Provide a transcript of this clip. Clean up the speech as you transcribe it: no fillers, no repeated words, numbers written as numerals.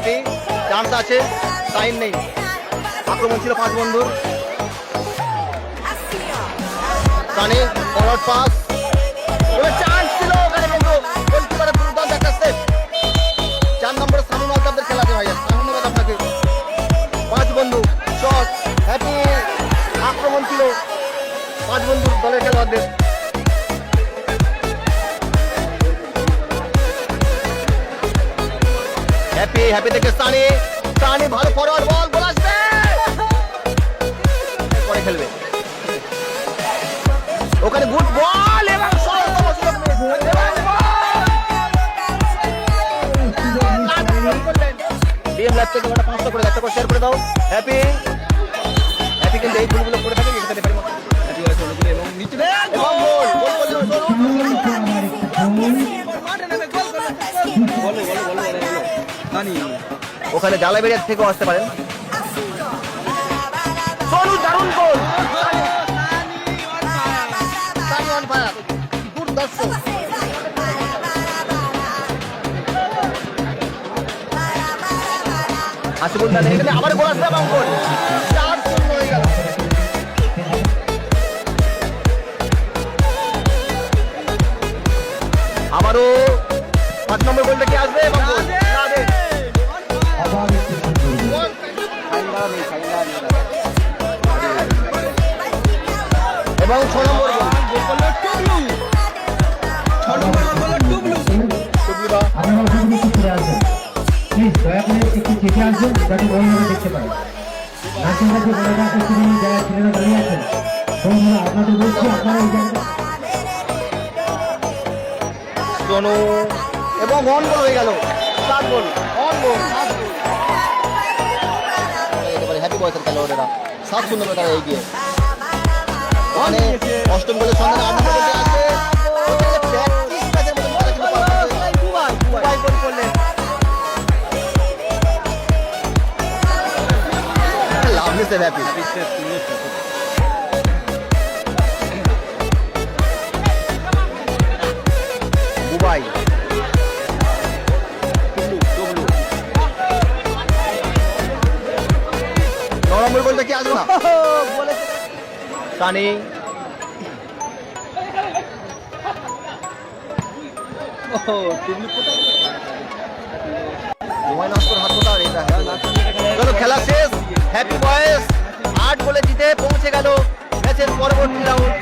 Happy, chance আছে, time নেই। আক্রমণ ছিল 5 বন্ধুর। সানি ফরওয়ার্ড পাস, চান্স ছিল ওখানে, কিন্তু গোলকিপারের দুর্দান্ত একটা সেভ। 4 নম্বরে সানি মালকাপদের খেলাতে ভাইয়া, ধন্যবাদ আপনাকে। 5 বন্ধু শট, হ্যাপি আক্রমণ ছিল 5 বন্ধুর দলের খেলোয়াড়দের। হ্যাপি, হ্যাপি থেকে সানি, সানি ভালো ফরওয়ার্ড, বল বল আসবে, পরে খেলবে ওখানে, গুড বল এবং ডিএম লাইভ থেকে 5টা করে 1টা করে শেয়ার করে দাও। হ্যাপি, হ্যাপি কিন্তু এই ভুলগুলো করে থাকে, এটাতে পারি এবং নিচে এবং গোল, গোল ওখানে জালাবেরিয়া থেকেও আসতে পারেন। সোনু দারুণ গোল, দুর্দর্শন। হাসিবুল দান এখানে আবার গোল আসবে এবং গোল, 4-0 হয়ে গেল। আবারও 5 নম্বর গোলটা কি আসবে এবং গোল এবং 6 নম্বর গোল, দয়া করে একটু চেপে আসবেন যাতে বন্ধুরা দেখতে পারে। নাচের কাছে বড়রা একটু যারা ছেলেরা দাঁড়িয়ে আছেন, বন্ধুরা আপনাদের বলছি আপনারা এই জায়গাটা সোনু এবং অন গোল হয়ে গেল, 7 গোল, অন গোল। একেবারে হ্যাপি বয়সের খেলোয়াড়েরা 7-0 করে তারা এগিয়ে। মানে অষ্টম গোলের সন্ধানে 8 নম্বর গোলটি আসবে। প্র্যাকটিস ম্যাচের মতো তারা কিন্তু দুবাই গোল করলেন। Lovely save happy. দুবাই নম্বর গোলটা কি আসবে না, সানি খেলা শেষ। হ্যাপি বয়েস 8 গোলে জিতে পৌঁছে গেল ম্যাচের পরবর্তী রাউন্ড।